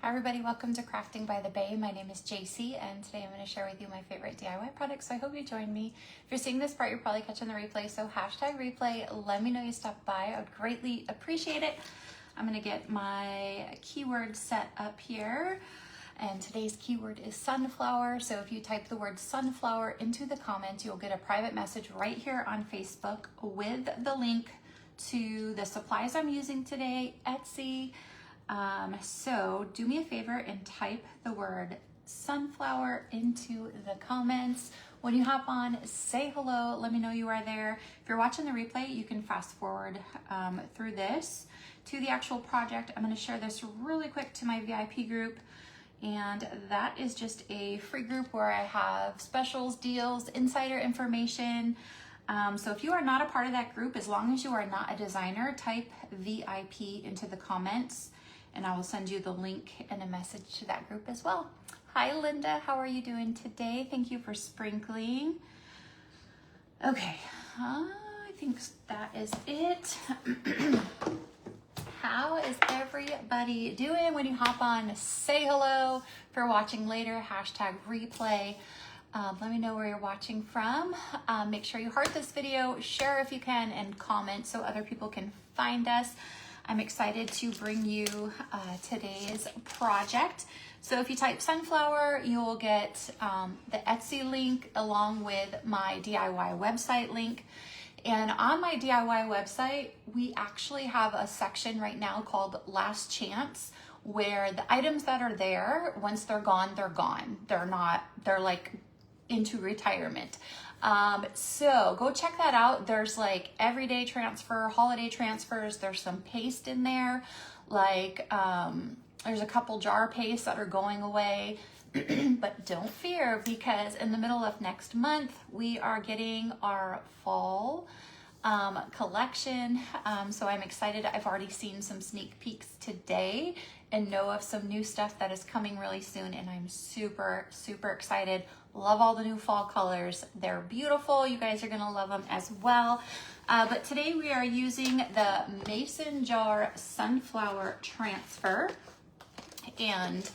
Hi everybody, welcome to Crafting by the Bay. My name is JC and today I'm going to share with you my favorite DIY products, so I hope you join me. If you're seeing this part, you're probably catching the replay, so hashtag replay. Let me know you stopped by. I would greatly appreciate it. I'm going to get my keyword set up here, and today's keyword is sunflower. So if you type the word sunflower into the comments, you'll get a private message right here on Facebook with the link to the supplies I'm using today, Etsy. So do me a favor and type the word sunflower into the comments. When you hop on, say hello, let me know you are there. If you're watching the replay, you can fast forward through this to the actual project. I'm going to share this really quick to my VIP group, and that is just a free group where I have specials, deals, insider information. So if you are not a part of that group, as long as you are not a designer, type VIP into the comments and I will send you the link and a message to that group as well. Hi Linda, how are you doing today? Thank you for sprinkling. Okay, I think that is it. How is everybody doing? When you hop on, say hello. If you're watching later, hashtag replay. Let me know where you're watching from. Make sure you heart this video, share if you can, and comment so other people can find us. I'm excited to bring you today's project. So if you type sunflower, you'll get the Etsy link along with my DIY website link. And on my DIY website, we actually have a section right now called Last Chance, where the items that are there, once they're gone, they're gone. They're like into retirement. So go check that out. There's like everyday transfer, holiday transfers. There's some paste in there. Like, there's a couple jar pastes that are going away, but don't fear, because in the middle of next month, we are getting our fall collection. So I'm excited. I've already seen some sneak peeks today and know of some new stuff that is coming really soon. And I'm super, super excited. Love all the new fall colors. They're beautiful. You guys are gonna love them as well. But today we are using the Mason Jar Sunflower Transfer. And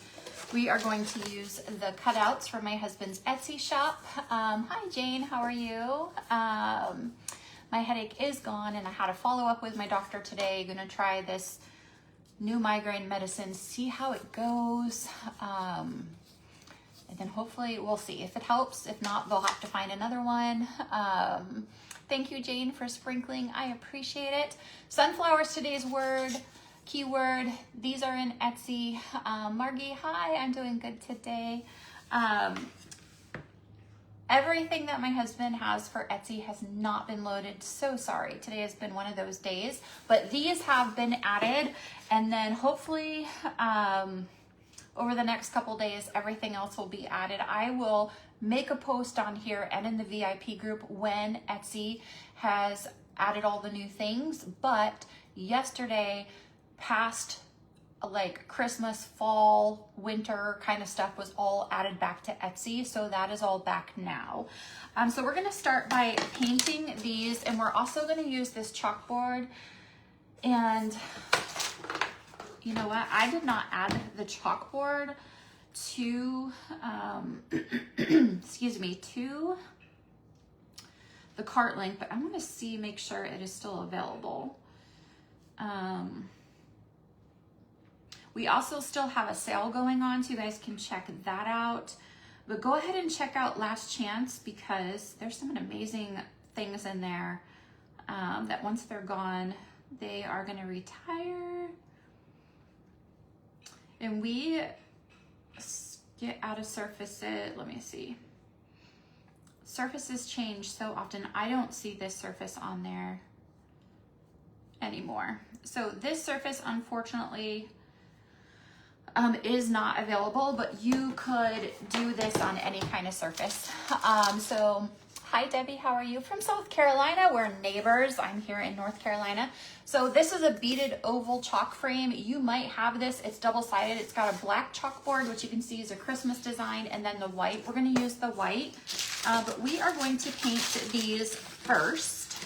we are going to use the cutouts from my husband's Etsy shop. Hi Jane, how are you? My headache is gone and I had a follow up with my doctor today. Gonna try this new migraine medicine, see how it goes. And then hopefully we'll see if it helps. If not, they'll have to find another one. Thank you, Jane, for sprinkling. I appreciate it. Sunflowers, today's word, keyword. These are in Etsy. Margie, hi, I'm doing good today. Everything that my husband has for Etsy has not been loaded. So sorry. Today has been one of those days, but these have been added, and then hopefully over the next couple days, everything else will be added. I will make a post on here and in the VIP group when Etsy has added all the new things. But yesterday, past like Christmas, fall, winter kind of stuff was all added back to Etsy. So that is all back now. So we're gonna start by painting these, and we're also gonna use this chalkboard. And you know what? I did not add the chalkboard to, excuse me, to the cart link, but I'm gonna see, make sure it is still available. We also still have a sale going on, so you guys can check that out. But go ahead and check out Last Chance, because there's some amazing things in there that once they're gone, they are gonna retire. And we get out of surfaces, let me see. Surfaces change so often. I don't see this surface on there anymore. So this surface, unfortunately, is not available, but you could do this on any kind of surface. So hi Debbie, how are you? From South Carolina, we're neighbors. I'm here in North Carolina. So this is a beaded oval chalk frame. You might have this, it's double-sided. It's got a black chalkboard, which you can see is a Christmas design, and then the white. We're gonna use the white, but we are going to paint these first.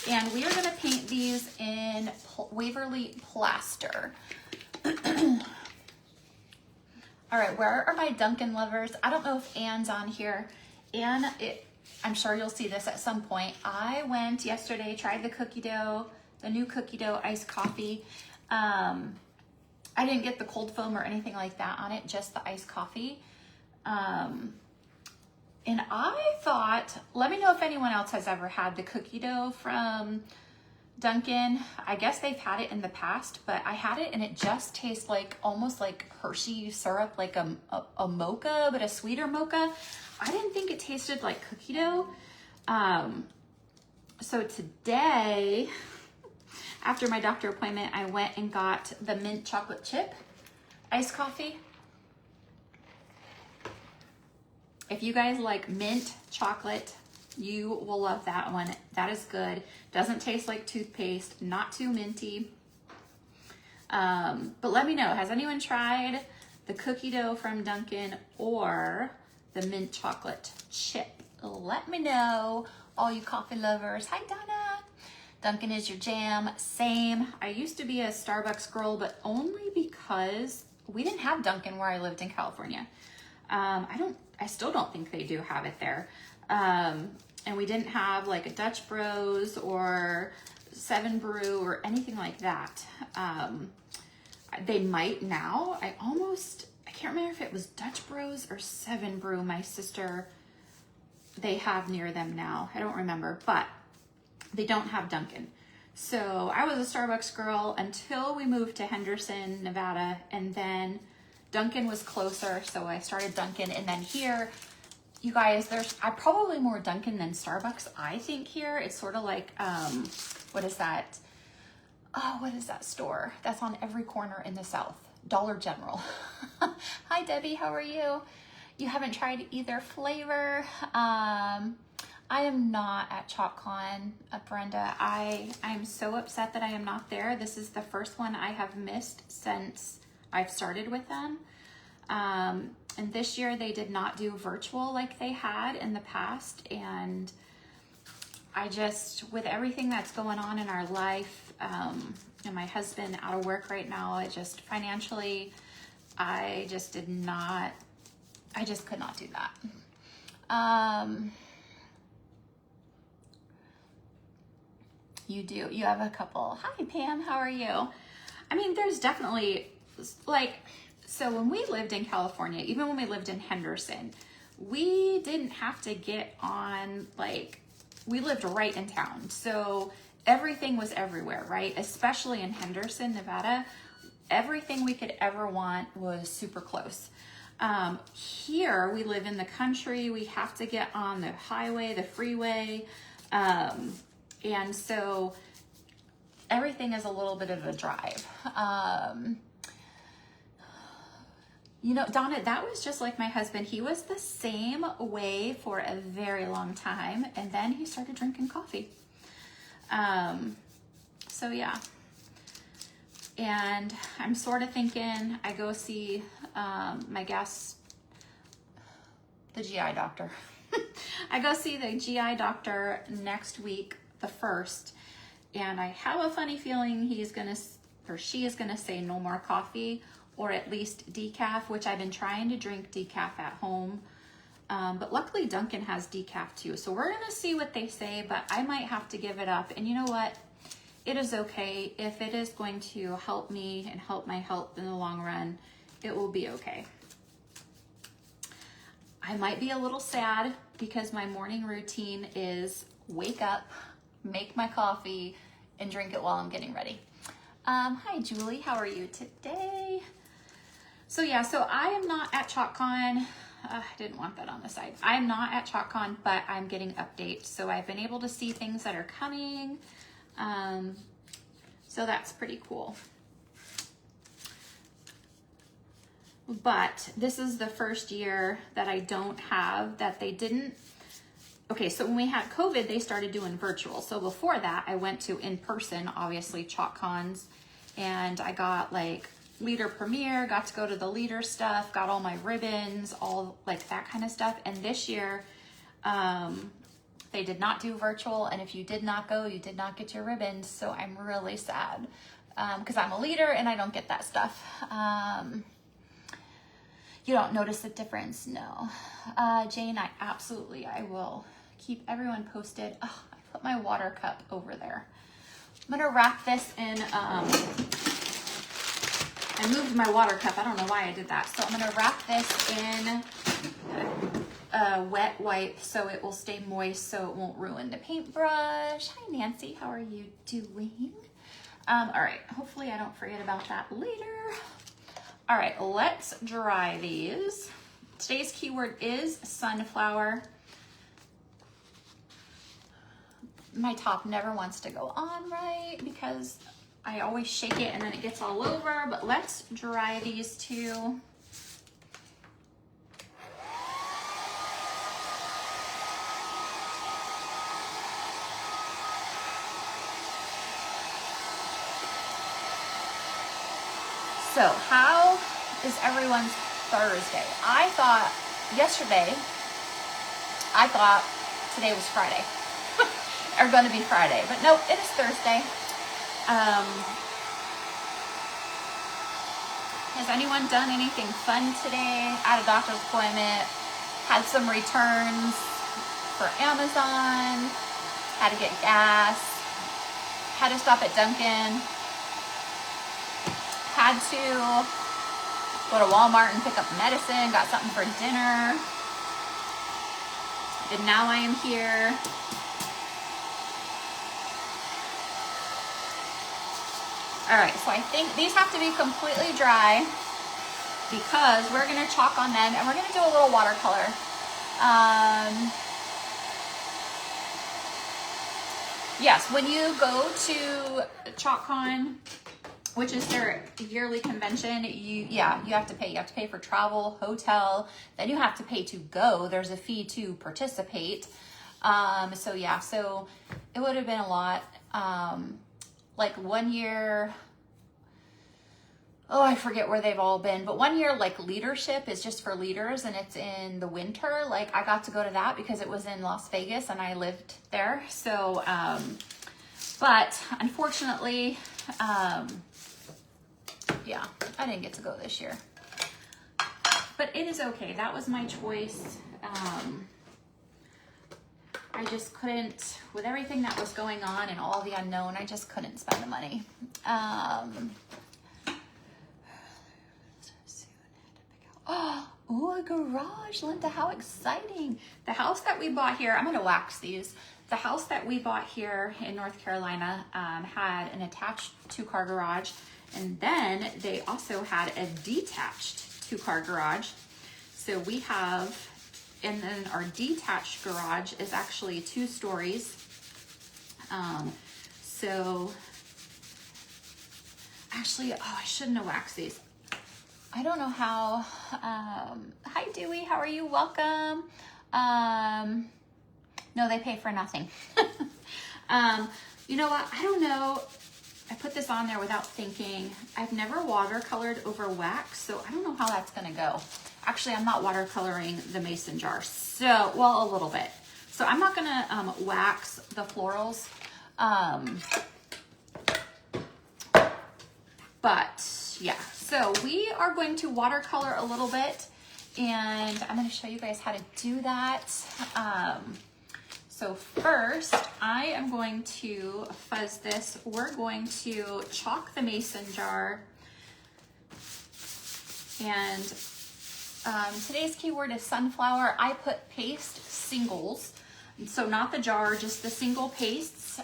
And we are gonna paint these in Waverly Plaster. All right, where are my Dunkin' lovers? I don't know if Anne's on here. Anne, I'm sure you'll see this at some point. I went yesterday, tried the cookie dough, the new cookie dough iced coffee. I didn't get the cold foam or anything like that on it, just the iced coffee. And I thought, let me know if anyone else has ever had the cookie dough from Dunkin'. I guess they've had it in the past, but I had it and it just tastes like almost like Hershey syrup, like a mocha, but a sweeter mocha. I didn't think it tasted like cookie dough. So today, after my doctor appointment, I went and got the mint chocolate chip iced coffee. If you guys like mint chocolate, you will love that one. That is good. Doesn't taste like toothpaste, not too minty. But let me know, has anyone tried the cookie dough from Dunkin' or the mint chocolate chip? Let me know, all you coffee lovers. Hi, Donna. Dunkin' is your jam. Same. I used to be a Starbucks girl, but only because we didn't have Dunkin' where I lived in California. I still don't think they do have it there. And we didn't have like a Dutch Bros or 7 Brew or anything like that. They might now. I can't remember if it was Dutch Bros or 7 Brew. My sister, they have near them now. I don't remember, but they don't have Dunkin'. So I was a Starbucks girl until we moved to Henderson, Nevada, and then Dunkin' was closer, so I started Dunkin', and then here, you guys, there's probably more Dunkin' than Starbucks, I think, here. It's sort of like, what is that? Oh, what is that store that's on every corner in the South? Dollar General. Hi, Debbie, how are you? You haven't tried either flavor. I am not at ChalkCon, Brenda. I'm so upset that I am not there. This is the first one I have missed since I've started with them. And this year they did not do virtual like they had in the past. And I just, with everything that's going on in our life, and my husband out of work right now, financially, I just could not do that. You have a couple. Hi, Pam, how are you? I mean, there's definitely, like, so when we lived in California, even when we lived in Henderson, we didn't have to get on, like, we lived right in town. So everything was everywhere, right? Especially in Henderson, Nevada, everything we could ever want was super close. Here we live in the country. We have to get on the highway, the freeway. And so everything is a little bit of a drive. You know, Donna, that was just like my husband. He was the same way for a very long time, and then he started drinking coffee. So yeah. And I'm sort of thinking I go see the GI doctor. I go see the GI doctor next week, the 1st, and I have a funny feeling she is gonna say no more coffee, or at least decaf, which I've been trying to drink decaf at home. But luckily Dunkin' has decaf too. So we're gonna see what they say, but I might have to give it up. And you know what? It is okay. If it is going to help me and help my health in the long run, it will be okay. I might be a little sad because my morning routine is wake up, make my coffee, and drink it while I'm getting ready. Hi, Julie. How are you today? So yeah, so I am not at ChalkCon. I didn't want that on the side. I'm not at ChalkCon, but I'm getting updates. So I've been able to see things that are coming. So that's pretty cool. But this is the first year that I don't have, that they didn't. Okay, so when we had COVID, they started doing virtual. So before that, I went to in-person, obviously, ChalkCons, and I got like leader premiere, got to go to the leader stuff, got all my ribbons, all like that kind of stuff. And this year, they did not do virtual, and if you did not go, you did not get your ribbons. So I'm really sad because I'm a leader and I don't get that stuff. You don't notice the difference? No. Jane, I will keep everyone posted. Oh, I put my water cup over there. I'm gonna wrap this in, I moved my water cup. I don't know why I did that. So I'm gonna wrap this in a wet wipe so it will stay moist so it won't ruin the paintbrush. Hi Nancy, how are you doing? All right, hopefully I don't forget about that later. All right, let's dry these. Today's keyword is sunflower. My top never wants to go on right because I always shake it and then it gets all over, but let's dry these two. So how is everyone's Thursday? I thought today was Friday or going to be Friday, but nope, it is Thursday. Has anyone done anything fun today? At a doctor's appointment, had some returns for Amazon, had to get gas, had to stop at Dunkin', had to go to Walmart and pick up medicine, got something for dinner, and now I am here. All right, so I think these have to be completely dry because we're gonna chalk on them and we're gonna do a little watercolor. Yes, when you go to ChalkCon, which is their yearly convention, you have to pay. You have to pay for travel, hotel, then you have to pay to go. There's a fee to participate. So it would have been a lot. Like 1 year, I forget where they've all been, but 1 year, like leadership is just for leaders and it's in the winter. Like I got to go to that because it was in Las Vegas and I lived there. So, but unfortunately, I didn't get to go this year, but it is okay. That was my choice. I just couldn't, with everything that was going on and all the unknown, I just couldn't spend the money. Oh, a garage, Linda, how exciting. The house that we bought here, I'm gonna wax these. The house that we bought here in North Carolina had an attached 2-car garage, and then they also had a detached 2-car garage. So we have, and then our detached garage is actually 2 stories. So actually, I shouldn't have waxed these. I don't know how, hi Dewey, how are you? Welcome. No, they pay for nothing. You know what? I don't know. I put this on there without thinking. I've never watercolored over wax, so I don't know how that's gonna go. Actually, I'm not watercoloring the mason jar. So, well, a little bit. So I'm not gonna wax the florals. But yeah, so we are going to watercolor a little bit and I'm gonna show you guys how to do that. So first, I am going to fuzz this. We're going to chalk the mason jar. And today's keyword is sunflower. I put paste singles. So not the jar, just the single pastes.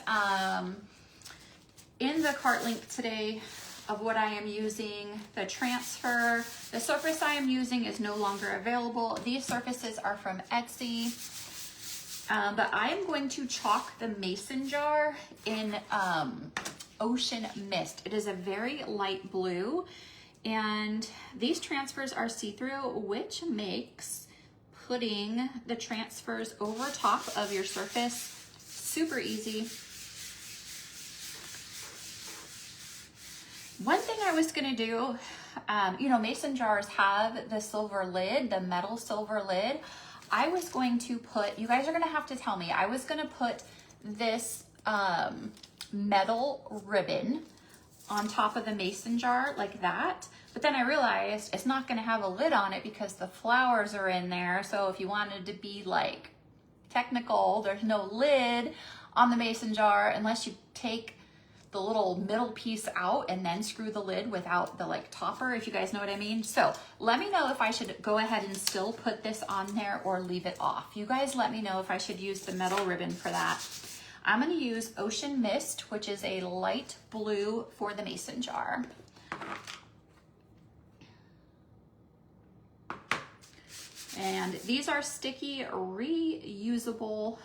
In the cart link today of what I am using, the transfer, the surface I am using is no longer available. These surfaces are from Etsy. But I am going to chalk the mason jar in Ocean Mist. It is a very light blue, and these transfers are see-through, which makes putting the transfers over top of your surface super easy. One thing I was gonna do, mason jars have the silver lid, the metal silver lid. I was going to put, you guys are gonna have to tell me, I was gonna put this metal ribbon on top of the mason jar like that. But then I realized it's not gonna have a lid on it because the flowers are in there. So if you wanted to be like technical, there's no lid on the mason jar unless you take the little middle piece out and then screw the lid without the like topper, if you guys know what I mean. So let me know if I should go ahead and still put this on there or leave it off. You guys let me know if I should use the metal ribbon for that. I'm gonna use Ocean Mist, which is a light blue for the mason jar. And these are sticky, reusable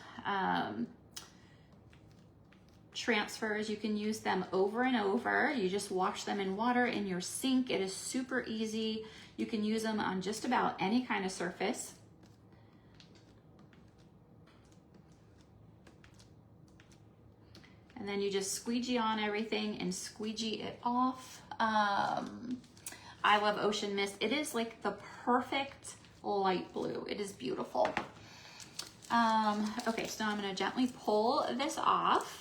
transfers. You can use them over and over. You just wash them in water in your sink. It is super easy. You can use them on just about any kind of surface. And then you just squeegee on everything and squeegee it off. I love Ocean Mist. It is like the perfect light blue. It is beautiful. Okay, so now I'm gonna gently pull this off.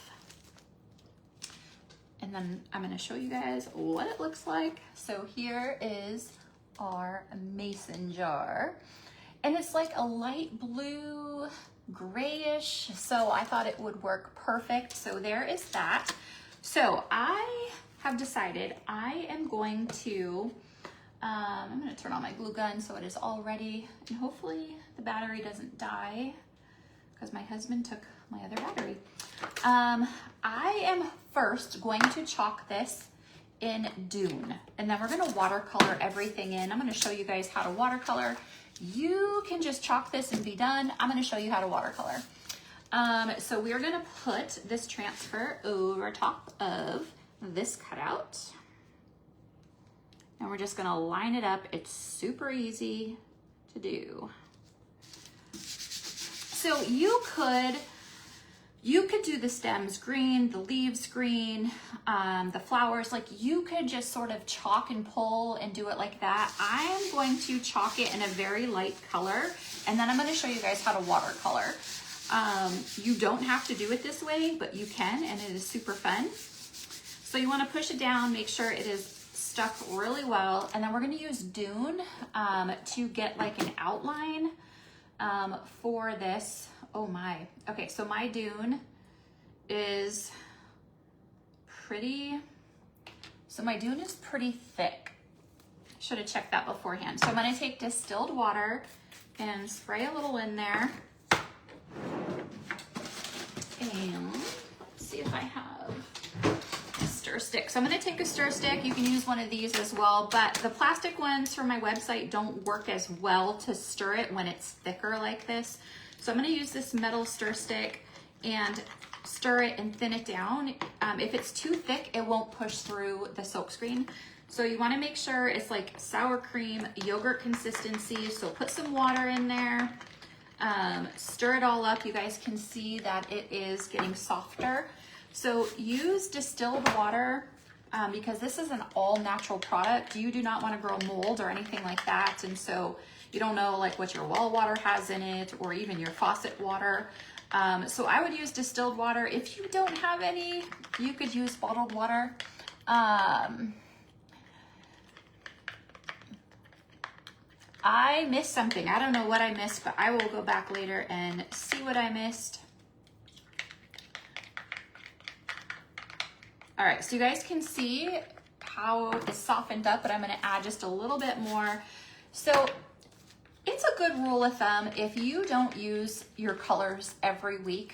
And then I'm gonna show you guys what it looks like. So here is our mason jar. And it's like a light blue, grayish. So I thought it would work perfect. So there is that. So I have decided I am going to, I'm gonna turn on my glue gun so it is all ready. And hopefully the battery doesn't die because my husband took my other battery. I am first going to chalk this in Dune, and then we're gonna watercolor everything in. I'm gonna show you guys how to watercolor. You can just chalk this and be done. I'm gonna show you how to watercolor. So we're gonna put this transfer over top of this cutout, and we're just gonna line it up. It's super easy to do. So you could do the stems green, the leaves green, the flowers, like you could just sort of chalk and pull and do it like that. I am going to chalk it in a very light color, and then I'm going to show you guys how to watercolor. You don't have to do it this way, but you can, and it is super fun. So you want to push it down, make sure it is stuck really well, and then we're going to use Dune to get like an outline for this. Oh my. Okay, so my Dune is pretty, thick. Should have checked that beforehand. So I'm gonna take distilled water and spray a little in there. And see if I have a stir stick. So I'm gonna take a stir stick. You can use one of these as well, but the plastic ones from my website don't work as well to stir it when it's thicker like this. So I'm gonna use this metal stir stick and stir it and thin it down. If it's too thick, it won't push through the silkscreen. So you wanna make sure it's like sour cream, yogurt consistency. So put some water in there, stir it all up. You guys can see that it is getting softer. So use distilled water because this is an all natural product. You do not wanna grow mold or anything like that. And so you don't know like what your well water has in it or even your faucet water. So I would use distilled water. If you don't have any, you could use bottled water. I missed something. I don't know what I missed, but I will go back later and see what I missed. All right, so you guys can see how it's softened up, but I'm gonna add just a little bit more. So it's a good rule of thumb if you don't use your colors every week.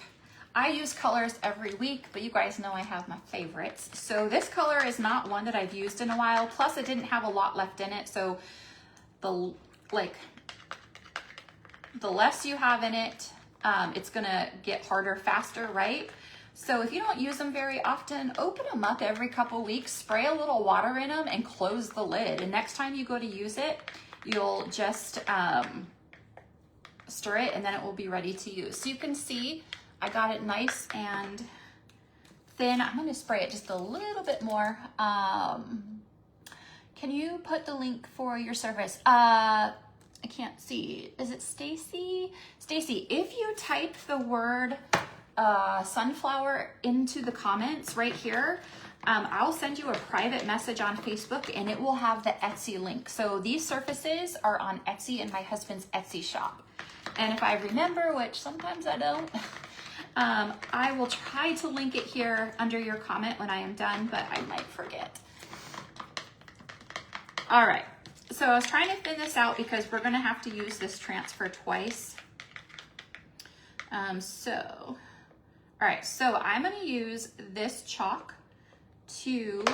I use colors every week, but you guys know I have my favorites. So this color is not one that I've used in a while. Plus it didn't have a lot left in it. So the less you have in it, it's gonna get harder faster, right? So if you don't use them very often, open them up every couple weeks, spray a little water in them and close the lid. And next time you go to use it, you'll just stir it and then it will be ready to use. So you can see I got it nice and thin. I'm gonna spray it just a little bit more. Can you put the link for your service? I can't see. Is it Stacy? Stacy, if you type the word sunflower into the comments right here, I'll send you a private message on Facebook and it will have the Etsy link. So these surfaces are on Etsy in my husband's Etsy shop. And if I remember, which sometimes I don't, I will try to link it here under your comment when I am done, but I might forget. All right, so I was trying to thin this out because we're gonna have to use this transfer twice. All right, so I'm gonna use this chalk to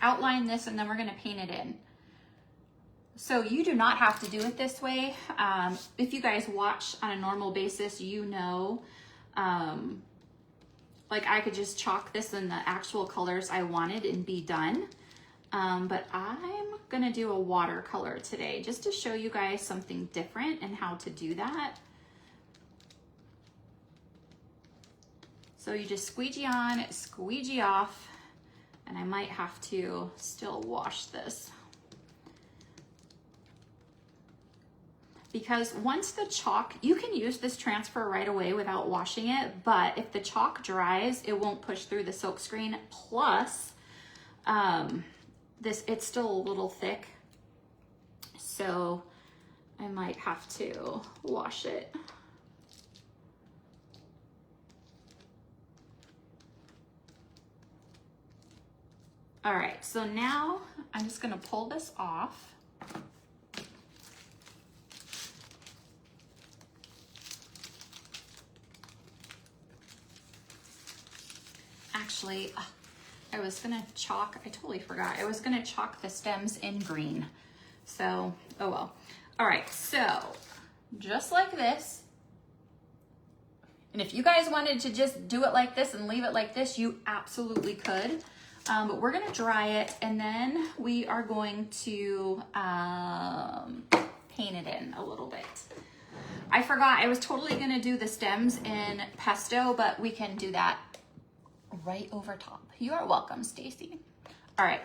outline this, and then we're gonna paint it in. So you do not have to do it this way. If you guys watch on a normal basis, you know, like I could just chalk this in the actual colors I wanted and be done. But I'm gonna do a watercolor today just to show you guys something different and how to do that. So you just squeegee on, squeegee off, and I might have to still wash this. Because once the chalk, you can use this transfer right away without washing it, but if the chalk dries, it won't push through the silk screen. Plus, it's still a little thick, so I might have to wash it. All right, so now I'm just gonna pull this off. Actually, I was gonna chalk, I totally forgot. I was gonna chalk the stems in green. So, oh well. All right, so just like this. And if you guys wanted to just do it like this and leave it like this, you absolutely could. But we're gonna dry it and then we are going to paint it in a little bit. I forgot, I was totally gonna do the stems in pesto, but we can do that right over top. You are welcome, Stacy. All right.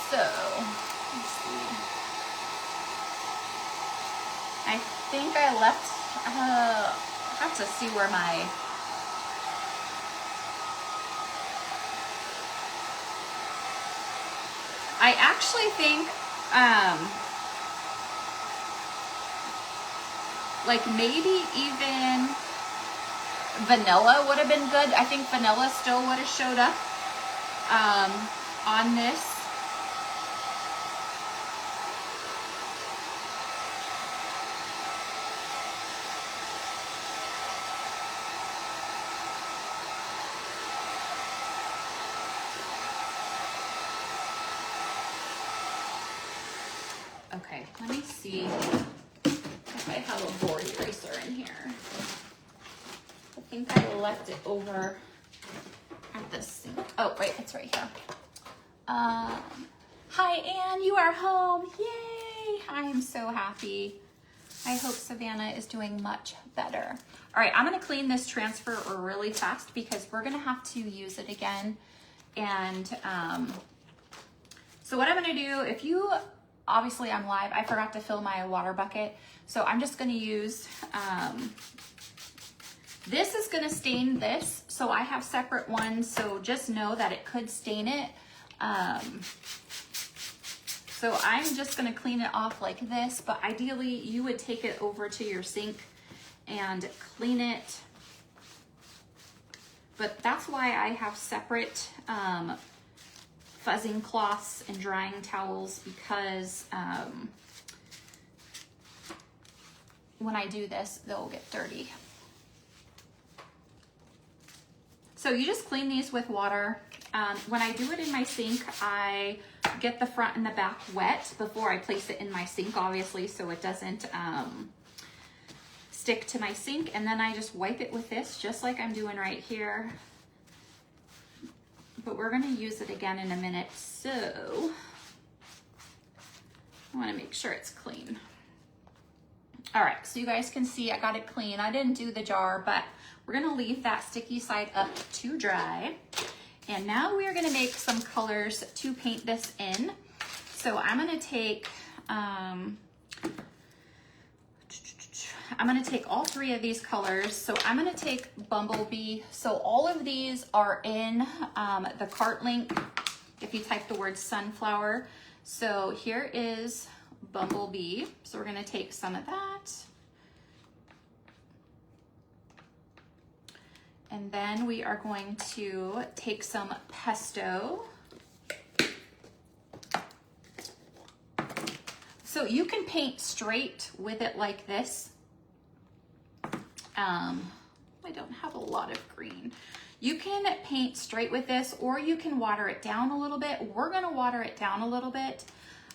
So, let's see. I think I left, I have to see where my, I actually think, like maybe even vanilla would have been good. I think vanilla still would have showed up on this. Okay, let me see if I have a board eraser in here. I think I left it over at the sink. Oh, wait, it's right here. Hi, Anne, you are home. Yay! I am so happy. I hope Savannah is doing much better. All right, I'm gonna clean this transfer really fast because we're gonna have to use it again. And so what I'm gonna do, if you, obviously I'm live, I forgot to fill my water bucket. So I'm just gonna use, this is gonna stain this. So I have separate ones. So just know that it could stain it. So I'm just gonna clean it off like this, but ideally you would take it over to your sink and clean it. But that's why I have separate fuzzing cloths and drying towels, because when I do this, they'll get dirty. So you just clean these with water. When I do it in my sink, I get the front and the back wet before I place it in my sink, obviously, so it doesn't stick to my sink. And then I just wipe it with this, just like I'm doing right here. But we're gonna use it again in a minute, so I wanna make sure it's clean. All right, so you guys can see I got it clean. I didn't do the jar, but we're gonna leave that sticky side up to dry. And now we are gonna make some colors to paint this in. So I'm gonna take I'm gonna take all three of these colors. So I'm gonna take Bumblebee. So all of these are in the cart link if you type the word sunflower. So here is Bumblebee. So we're gonna take some of that. And then we are going to take some pesto. So you can paint straight with it like this. I don't have a lot of green. You can paint straight with this, or you can water it down a little bit. We're gonna water it down a little bit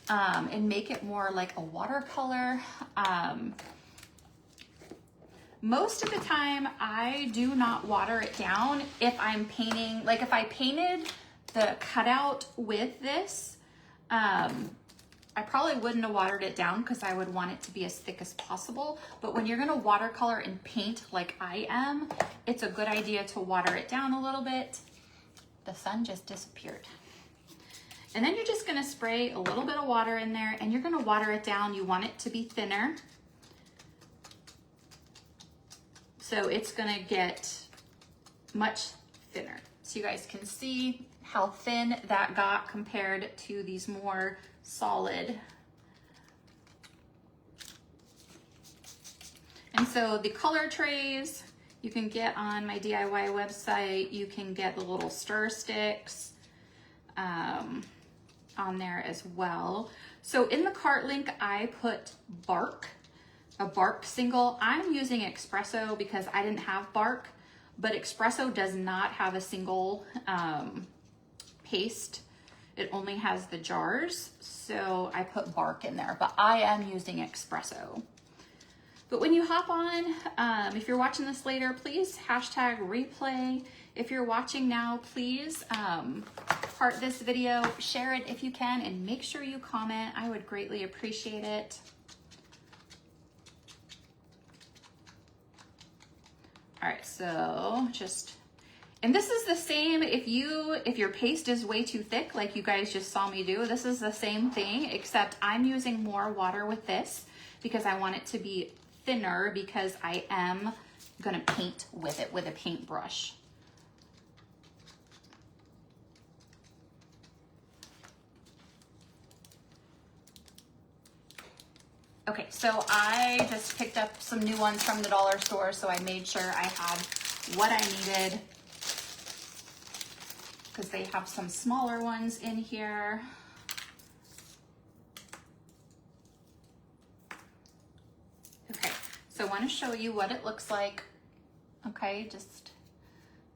and make it more like a watercolor. Most of the time, I do not water it down if I'm painting. Like if I painted the cutout with this, I probably wouldn't have watered it down because I would want it to be as thick as possible. But when you're gonna watercolor and paint like I am, it's a good idea to water it down a little bit. The sun just disappeared. And then you're just gonna spray a little bit of water in there and you're gonna water it down. You want it to be thinner. So it's gonna get much thinner. So you guys can see how thin that got compared to these more solid. And so the color trays you can get on my DIY website. You can get the little stir sticks on there as well. So in the cart link, I put bark, a bark single. I'm using espresso because I didn't have bark, but espresso does not have a single paste. It only has the jars, so I put bark in there, but I am using espresso. But when you hop on, if you're watching this later, please hashtag replay. If you're watching now, please heart this video, share it if you can, and make sure you comment. I would greatly appreciate it. All right, so just, and this is the same if your paste is way too thick, like you guys just saw me do, this is the same thing, except I'm using more water with this because I want it to be thinner because I am gonna paint with it with a paintbrush. Okay, so I just picked up some new ones from the dollar store, so I made sure I had what I needed because they have some smaller ones in here. Okay, so I want to show you what it looks like. Okay, just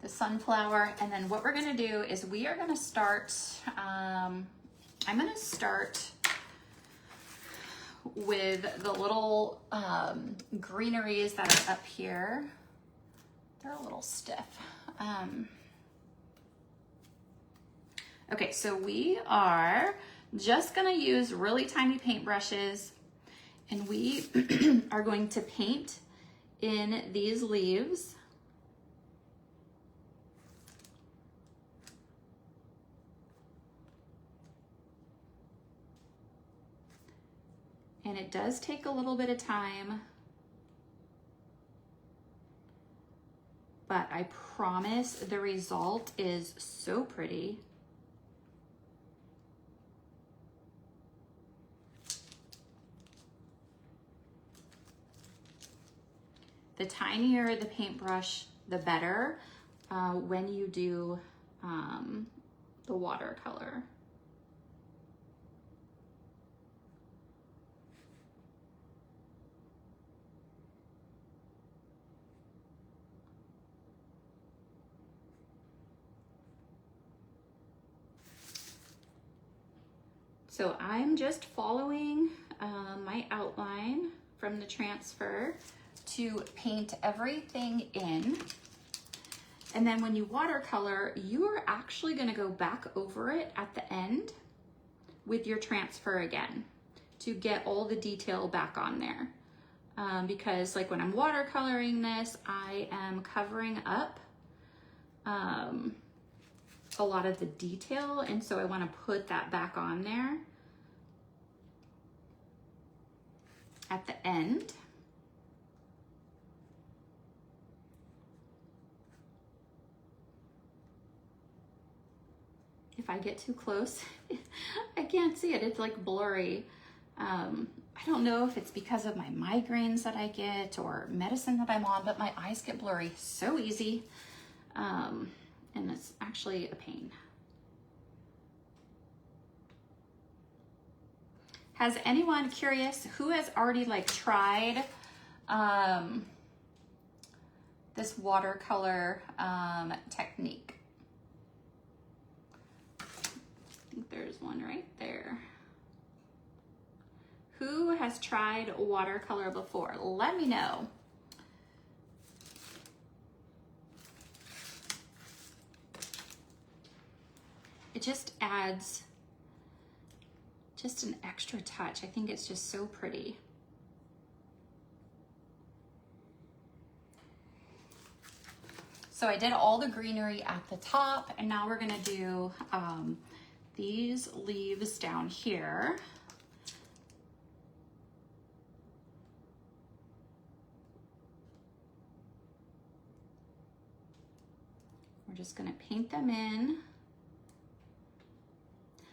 the sunflower, and then what we're gonna do is we are gonna start, I'm gonna start with the little greeneries that are up here. They're a little stiff. Okay, so we are just gonna use really tiny paintbrushes and we are going to paint in these leaves. And it does take a little bit of time, but I promise the result is so pretty. The tinier the paintbrush, the better when you do the watercolor. So I'm just following my outline from the transfer to paint everything in. And then when you watercolor, you are actually gonna go back over it at the end with your transfer again to get all the detail back on there. Because like when I'm watercoloring this, I am covering up a lot of the detail, and so I want to put that back on there at the end. if I get too close, I can't see it. It's like blurry. I don't know if it's because of my migraines that I get or medicine that I'm on, but my eyes get blurry so easy. And it's actually a pain. Has anyone curious who has already like tried this watercolor technique? I think there's one right there. Who has tried watercolor before? Let me know. It just adds just an extra touch. I think it's just so pretty. So I did all the greenery at the top, and now we're gonna do these leaves down here. We're just gonna paint them in.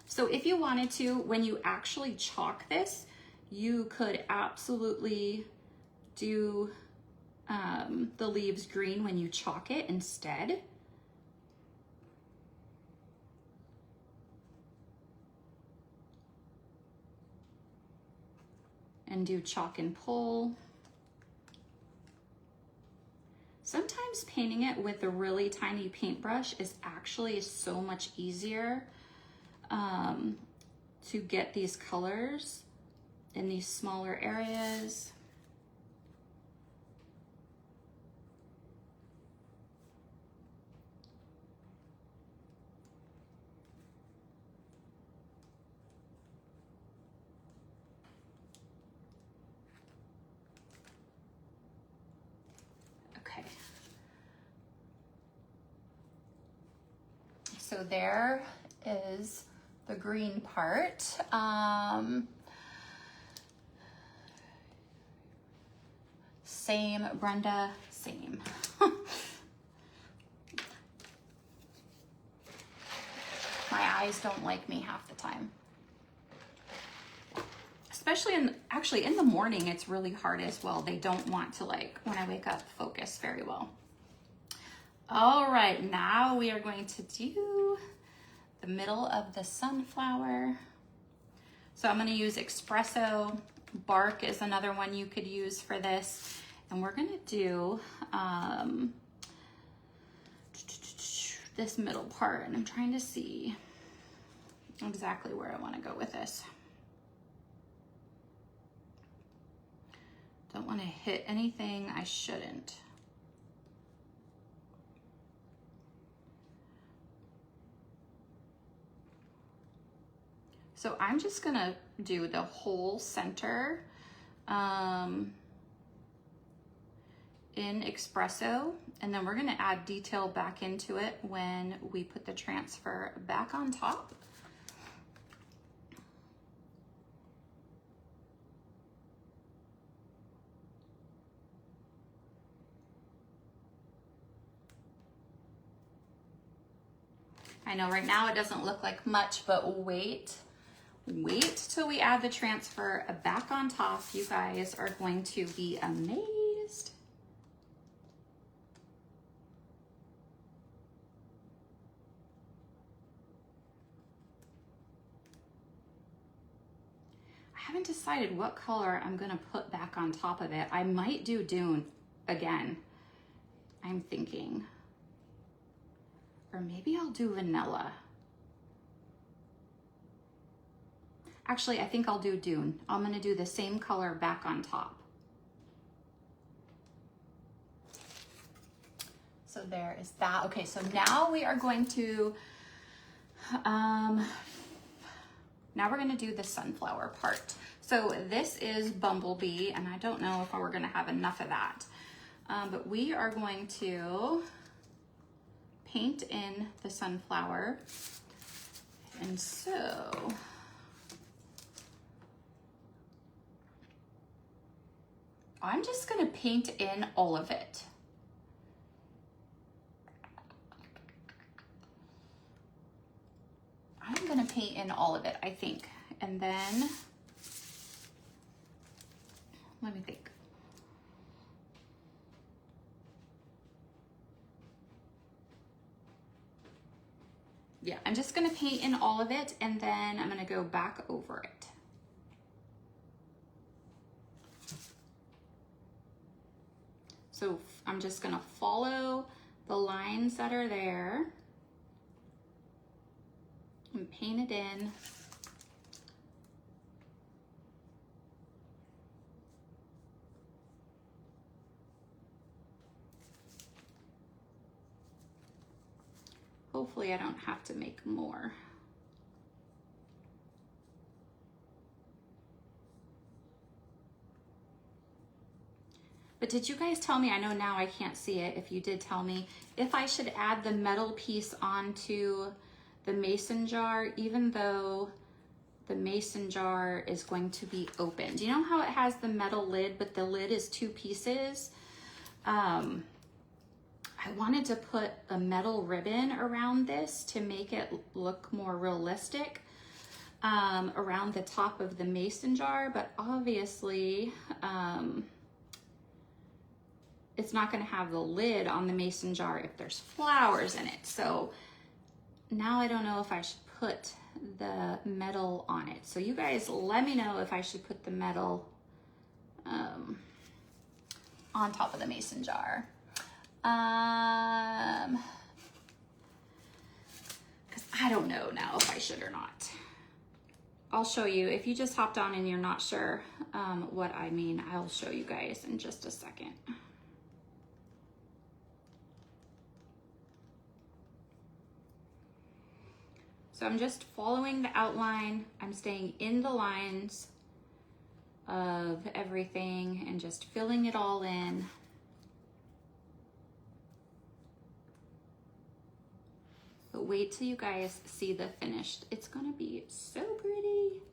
So if you wanted to, when you actually chalk this, you could absolutely do the leaves green when you chalk it instead. And do chalk and pull. Sometimes painting it with a really tiny paintbrush is actually so much easier to get these colors in these smaller areas. Okay. So there is the green part. Same, Brenda, same. My eyes don't like me half the time. Especially actually in the morning, it's really hard as well. They don't want to, like, when I wake up, focus very well. All right, now we are going to do the middle of the sunflower. So I'm gonna use espresso. Bark is another one you could use for this. And we're gonna do this middle part, and I'm trying to see exactly where I wanna go with this. Don't wanna hit anything I shouldn't. So I'm just gonna do the whole center in espresso, and then we're gonna add detail back into it when we put the transfer back on top. I know right now it doesn't look like much, but wait till we add the transfer back on top. You guys are going to be amazed. I haven't decided what color I'm gonna put back on top of it. I might do Dune again, I'm thinking. Or maybe I'll do vanilla. Actually, I think I'll do Dune. I'm gonna do the same color back on top. So there is that. Okay, so now we are going to, now we're gonna do the sunflower part. So this is Bumblebee, and I don't know if we're gonna have enough of that. But we are going to paint in the sunflower. And so, I'm just gonna paint in all of it. paint in all of it, I think. And then, let me think. Yeah, I'm just gonna paint in all of it, and then I'm gonna go back over it. So I'm just gonna follow the lines that are there and paint it in. Hopefully I don't have to make more. But did you guys tell me, I know now I can't see it, if you did tell me, if I should add the metal piece onto the mason jar, even though the mason jar is going to be open? Do you know how it has the metal lid, but the lid is 2 pieces? I wanted to put a metal ribbon around this to make it look more realistic around the top of the mason jar, but obviously it's not going to have the lid on the mason jar if there's flowers in it. So now I don't know if I should put the metal on it. So you guys let me know if I should put the metal on top of the mason jar. Because I don't know now if I should or not. I'll show you. If you just hopped on and you're not sure what I mean, I'll show you guys in just a second. So I'm just following the outline. I'm staying in the lines of everything and just filling it all in. But wait till you guys see the finished. It's gonna be so pretty.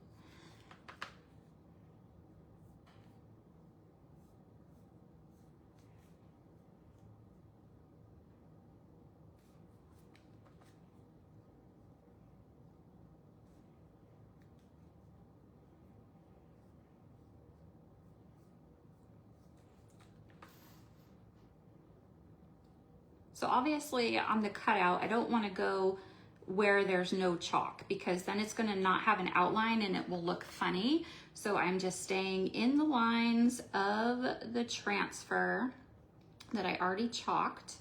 So obviously on the cutout, I don't want to go where there's no chalk because then it's going to not have an outline and it will look funny. So I'm just staying in the lines of the transfer that I already chalked.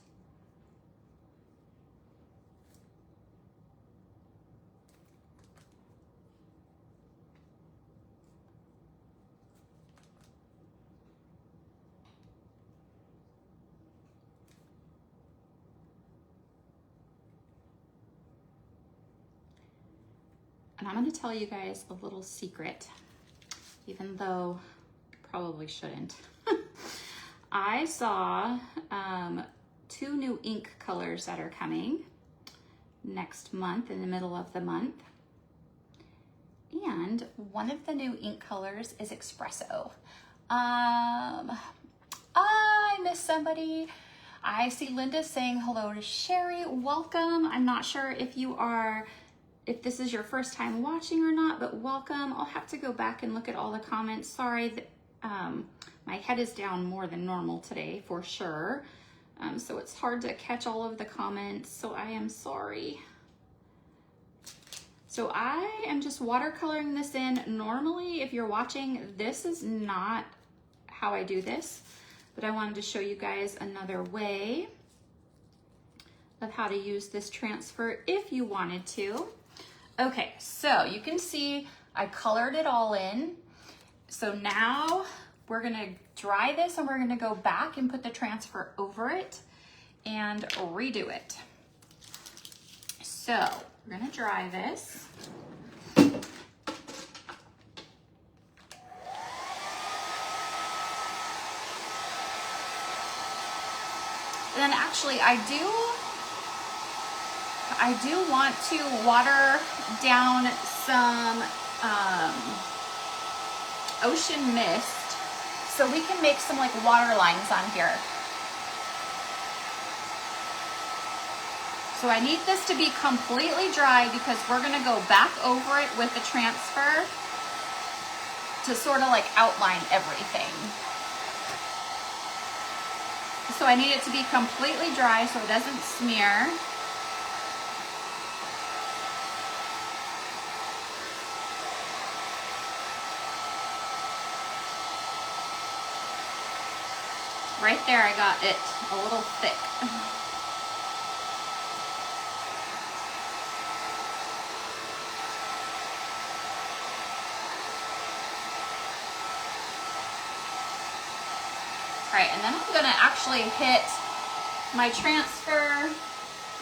And I'm going to tell you guys a little secret, even though I probably shouldn't. I saw 2 new ink colors that are coming next month, in the middle of the month. And one of the new ink colors is espresso. I miss somebody. I see Linda saying hello to Sherry. Welcome. I'm not sure if this is your first time watching or not, but welcome. I'll have to go back and look at all the comments. Sorry, my head is down more than normal today, for sure. So it's hard to catch all of the comments, so I am sorry. So I am just watercoloring this in. Normally, if you're watching, this is not how I do this, but I wanted to show you guys another way of how to use this transfer if you wanted to. Okay, so you can see I colored it all in. So now we're gonna dry this and we're gonna go back and put the transfer over it and redo it. So we're gonna dry this. And then actually I do want to water down some ocean mist so we can make some like water lines on here. So I need this to be completely dry because we're gonna go back over it with the transfer to sort of like outline everything. So I need it to be completely dry so it doesn't smear. Right there, I got it a little thick. All right, and then I'm gonna actually hit my transfer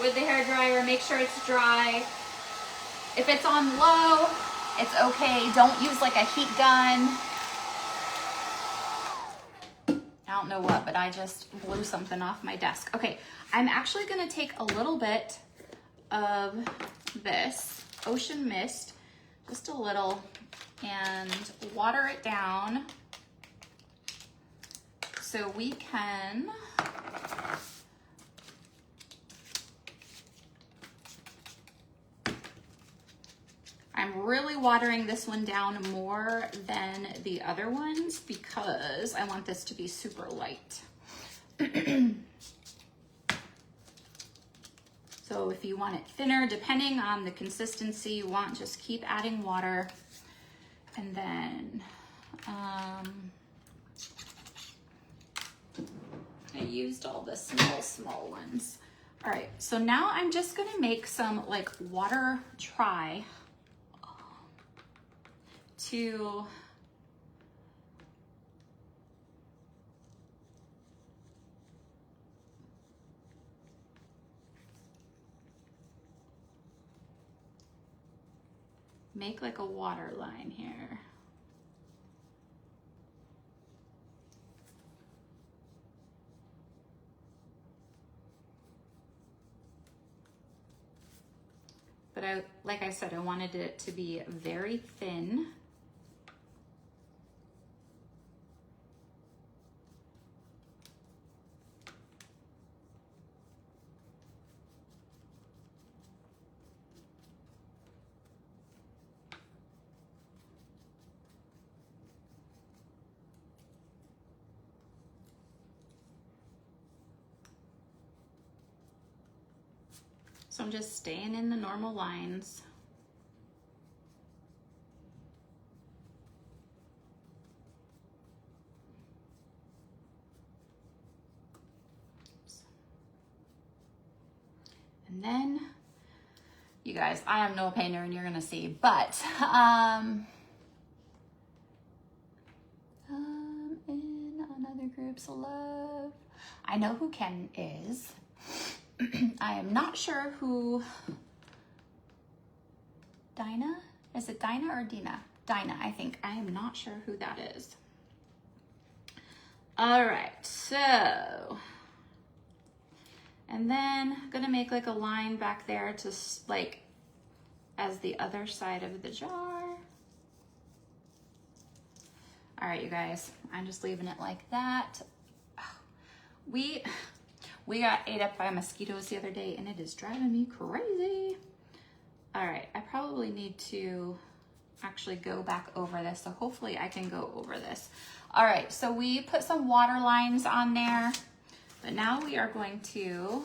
with the hairdryer, make sure it's dry. If it's on low, it's okay. Don't use like a heat gun. I don't know what, but I just blew something off my desk. Okay, I'm actually gonna take a little bit of this ocean mist, just a little, and water it down so we can I'm really watering this one down more than the other ones because I want this to be super light. So if you want it thinner, depending on the consistency you want, just keep adding water. And then I used all the small ones. All right, so now I'm just gonna make some like water try to make like a water line here. But like I said, I wanted it to be very thin. So I'm just staying in the normal lines. And then, you guys, I am no painter and you're gonna see, but in another group's love, I know who Ken is. I am not sure who Dinah, is it Dinah or Dina? Dinah, I think. I am not sure who that is. All right, so, and then I'm gonna make like a line back there to like, as the other side of the jar. All right, you guys, I'm just leaving it like that. We got ate up by mosquitoes the other day and it is driving me crazy. All right, I probably need to actually go back over this. So hopefully I can go over this. All right, so we put some water lines on there, but now we are going to,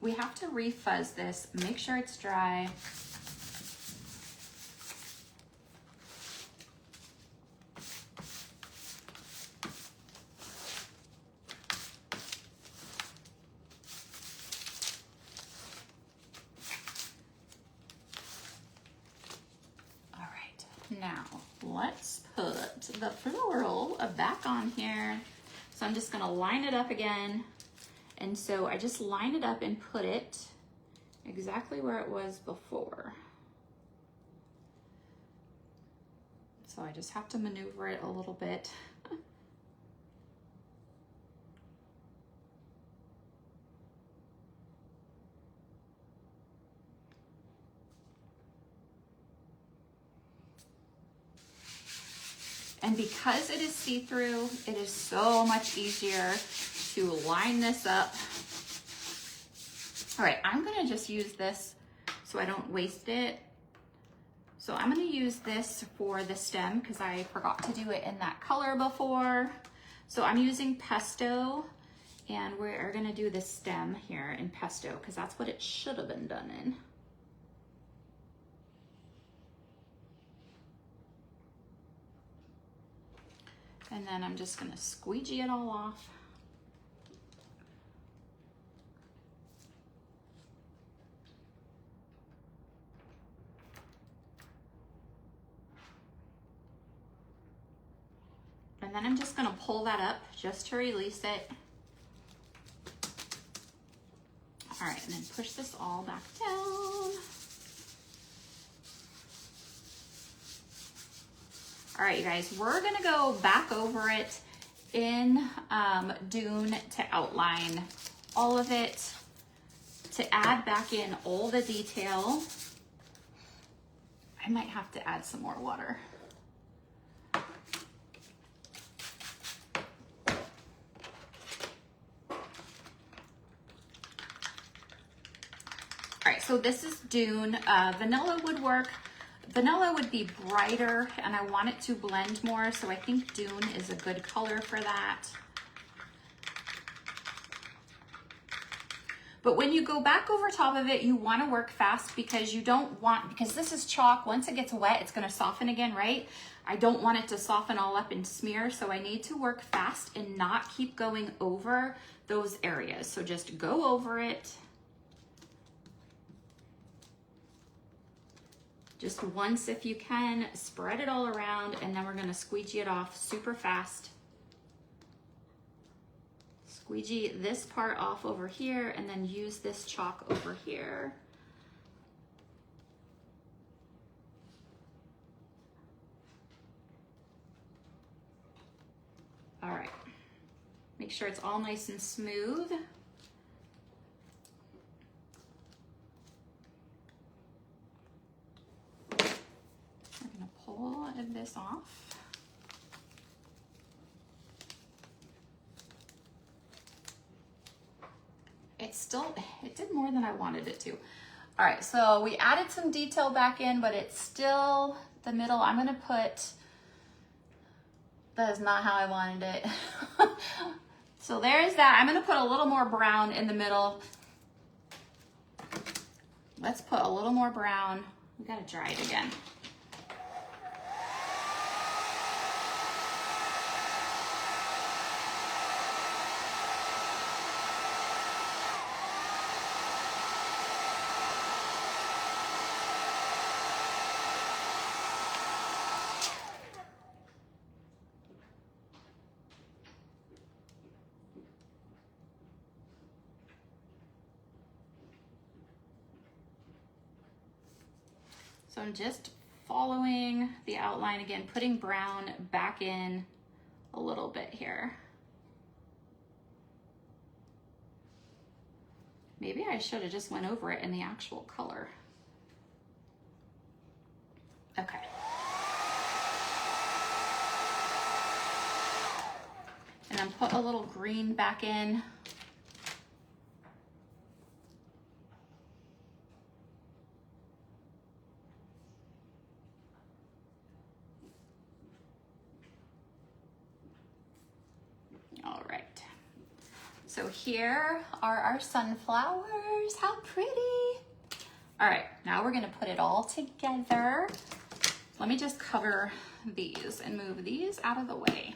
we have to refuzz this, make sure it's dry. Now, let's put the floral back on here. So I'm just gonna line it up again. And so I just line it up and put it exactly where it was before. So I just have to maneuver it a little bit. And because it is see-through, it is so much easier to line this up All right, I'm gonna just use this so I don't waste it. So I'm gonna use this for the stem because I forgot to do it in that color before. So I'm using pesto, and we're gonna do the stem here in pesto because that's what it should have been done in. And then I'm just gonna squeegee it all off. And then I'm just gonna pull that up just to release it. All right, and then push this all back down. All right, you guys, we're gonna go back over it in Dune to outline all of it, to add back in all the detail. I might have to add some more water. All right, so this is Dune. Vanilla would work. Vanilla would be brighter and I want it to blend more, so I think Dune is a good color for that. But when you go back over top of it, you want to work fast because you don't want, because this is chalk, once it gets wet, it's going to soften again, right? I don't want it to soften all up and smear, so I need to work fast and not keep going over those areas. So just go over it. Just once if you can, spread it all around, and then we're gonna squeegee it off super fast. Squeegee this part off over here, and then use this chalk over here. All right, make sure it's all nice and smooth. Pull this off. It did more than I wanted it to. All right, so we added some detail back in, but it's still the middle. I'm gonna put, that is not how I wanted it. So there's that. I'm gonna put a little more brown in the middle. Let's put a little more brown. We gotta dry it again. So I'm just following the outline again, putting brown back in a little bit here. Maybe I should have just went over it in the actual color. Okay. And then put a little green back in. All right. So here are our sunflowers. How pretty. All right, now we're gonna put it all together. Let me just cover these and move these out of the way.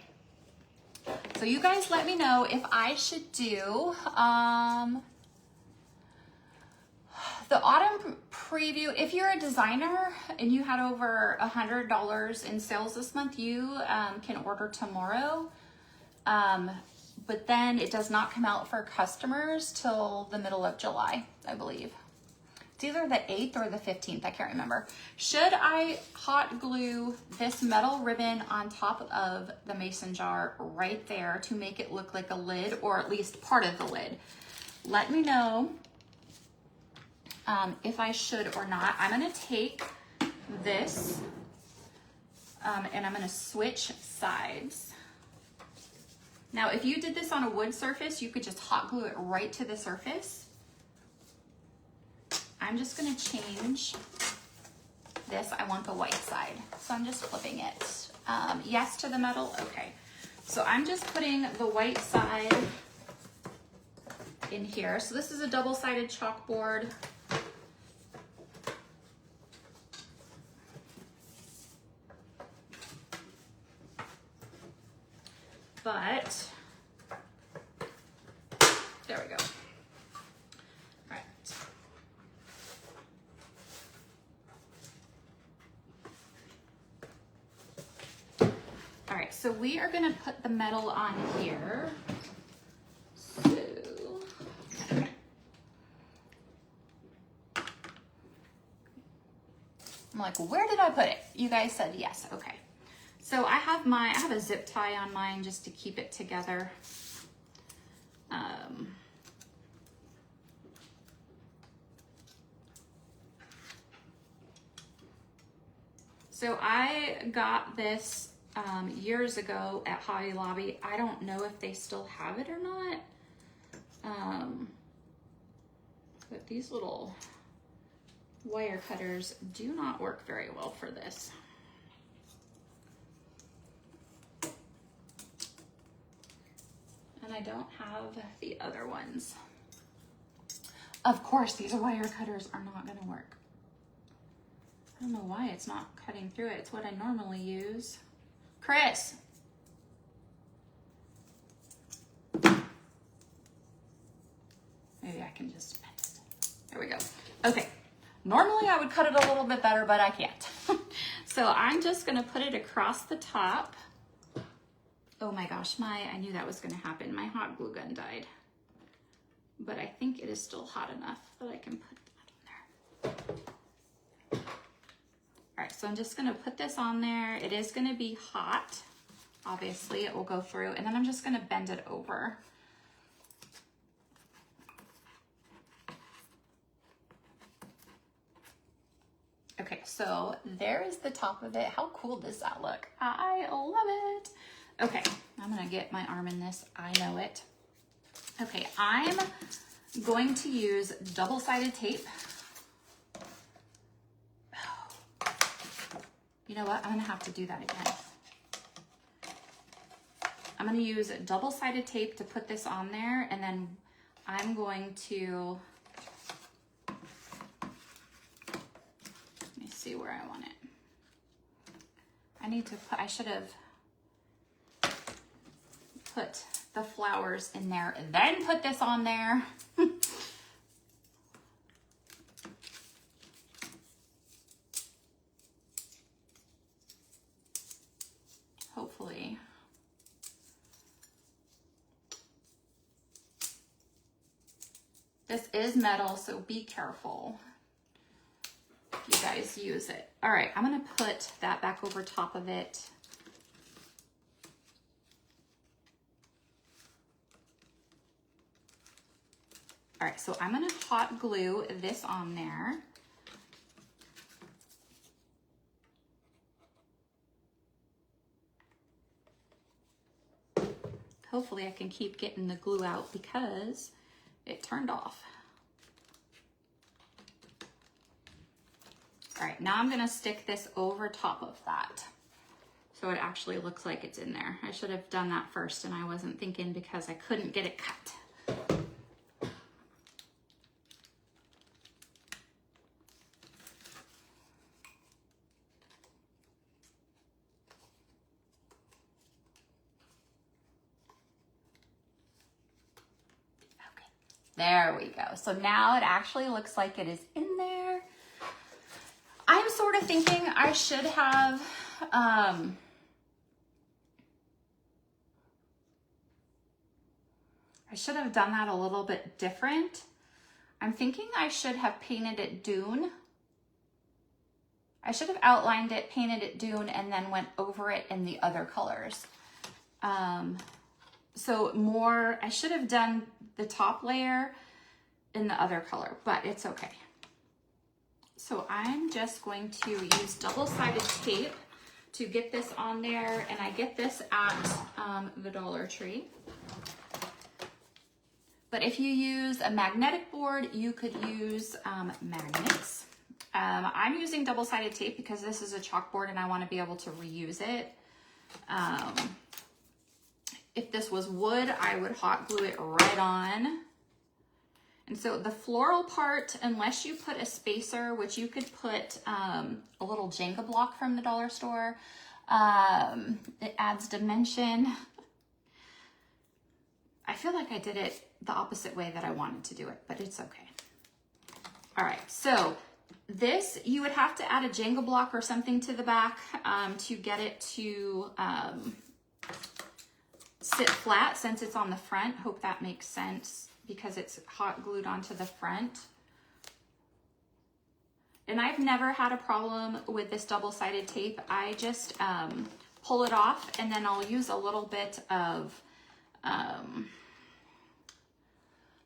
So you guys let me know if I should do the autumn preview. If you're a designer and you had over $100 in sales this month, you can order tomorrow. But then it does not come out for customers till the middle of July, I believe. It's either the 8th or the 15th, I can't remember. Should I hot glue this metal ribbon on top of the mason jar right there to make it look like a lid, or at least part of the lid? Let me know if I should or not. I'm gonna take this and I'm gonna switch sides. Now, if you did this on a wood surface, you could just hot glue it right to the surface. I'm just gonna change this. I want the white side. So I'm just flipping it. Yes to the metal, okay. So I'm just putting the white side in here. So this is a double-sided chalkboard. But, there we go. All right. All right, so we are gonna put the metal on here. So, okay. I'm like, where did I put it? You guys said yes, okay. So I have a zip tie on mine just to keep it together. So I got this years ago at Hobby Lobby. I don't know if they still have it or not. But these little wire cutters do not work very well for this. And I don't have the other ones. Of course, these wire cutters are not gonna work. I don't know why it's not cutting through it. It's what I normally use. Chris. Maybe I can just bend it. There we go. Okay. Normally I would cut it a little bit better, but I can't. So I'm just gonna put it across the top. Oh my gosh, I knew that was gonna happen. My hot glue gun died. But I think it is still hot enough that I can put that on there. All right, so I'm just gonna put this on there. It is gonna be hot. Obviously, it will go through, and then I'm just gonna bend it over. Okay, so there is the top of it. How cool does that look? I love it. Okay, I'm gonna get my arm in this. I know it. Okay, I'm going to use double-sided tape. You know what? I'm gonna have to do that again. I'm gonna use double-sided tape to put this on there, and then I'm going to, let me see where I want it. I need to put, I should have put the flowers in there and then put this on there. Hopefully. This is metal, so be careful if you guys use it. All right, I'm gonna put that back over top of it. All right, so I'm gonna hot glue this on there. Hopefully I can keep getting the glue out because it turned off. All right, now I'm gonna stick this over top of that. So it actually looks like it's in there. I should have done that first and I wasn't thinking because I couldn't get it cut. There we go. So now it actually looks like it is in there. I'm sort of thinking I should have, I should have done that a little bit different. I'm thinking I should have painted it dune. I should have outlined it, painted it dune, and then went over it in the other colors. So more, I should have done the top layer in the other color, but it's okay. So I'm just going to use double-sided tape to get this on there, and I get this at the Dollar Tree. But if you use a magnetic board, you could use magnets. I'm using double-sided tape because this is a chalkboard and I want to be able to reuse it. If this was wood, I would hot glue it right on. And so the floral part, unless you put a spacer, which you could put a little Jenga block from the dollar store, it adds dimension. I feel like I did it the opposite way that I wanted to do it, but it's okay. All right, so this, you would have to add a Jenga block or something to the back to get it to sit flat since it's on the front. Hope that makes sense because it's hot glued onto the front. And I've never had a problem with this double-sided tape. I just pull it off and then I'll use a little bit of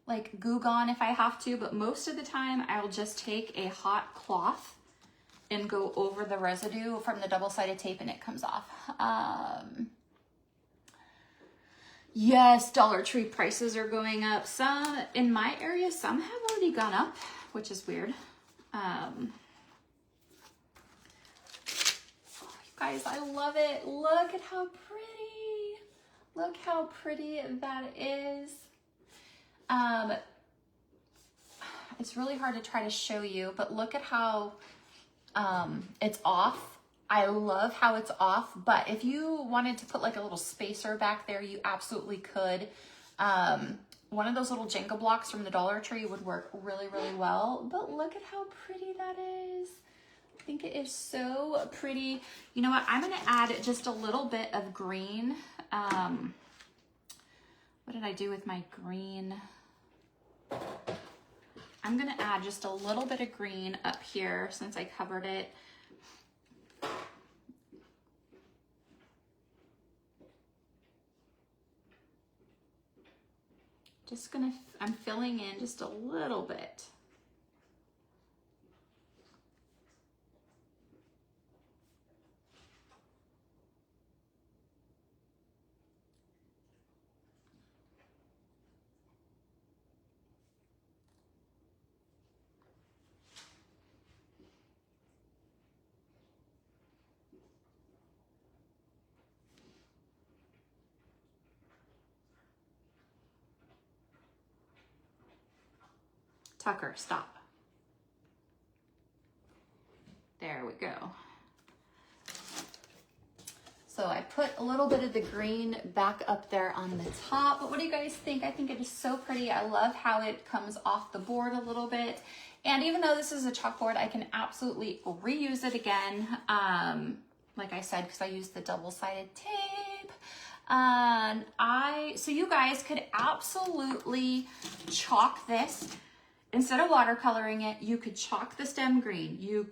like Goo Gone if I have to, but most of the time I'll just take a hot cloth and go over the residue from the double-sided tape and it comes off. Yes, Dollar Tree prices are going up. Some, in my area, some have already gone up, which is weird. You guys, I love it. Look at how pretty. Look how pretty that is. It's really hard to try to show you, but look at how it's off. I love how it's off, but if you wanted to put like a little spacer back there, you absolutely could. One of those little Jenga blocks from the Dollar Tree would work really, really well, but look at how pretty that is. I think it is so pretty. You know what? I'm going to add just a little bit of green. What did I do with my green? I'm going to add just a little bit of green up here since I covered it. Just gonna, I'm filling in just a little bit. Tucker, stop. There we go. So I put a little bit of the green back up there on the top. But what do you guys think? I think it is so pretty. I love how it comes off the board a little bit. And even though this is a chalkboard, I can absolutely reuse it again. Like I said, because I used the double-sided tape. So you guys could absolutely chalk this. Instead of watercoloring it, you could chalk the stem green. You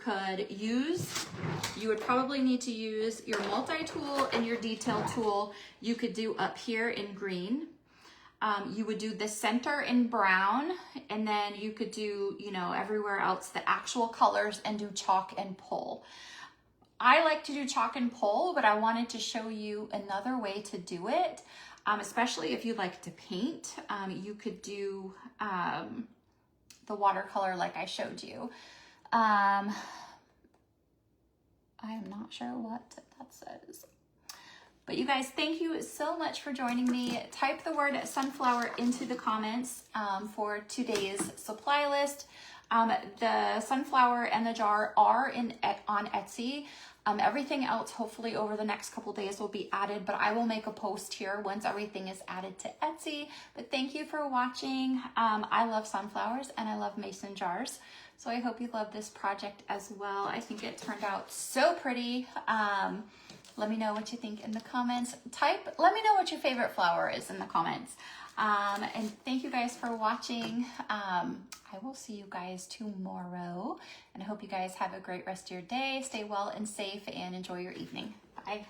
would probably need to use your multi-tool and your detail tool. You could do up here in green. You would do the center in brown, and then you could do, you know, everywhere else the actual colors and do chalk and pull. I like to do chalk and pull, but I wanted to show you another way to do it, especially if you like to paint. You could do the watercolor like I showed you. I am not sure what that says. But you guys, thank you so much for joining me. Type the word sunflower into the comments for today's supply list. The sunflower and the jar are on Etsy. Everything else, hopefully over the next couple days, will be added, but I will make a post here once everything is added to Etsy. But thank you for watching. I love sunflowers and I love mason jars. So I hope you love this project as well. I think it turned out so pretty. Let me know what you think in the comments. Let me know what your favorite flower is in the comments. And thank you guys for watching. I will see you guys tomorrow. And I hope you guys have a great rest of your day. Stay well and safe and enjoy your evening. Bye.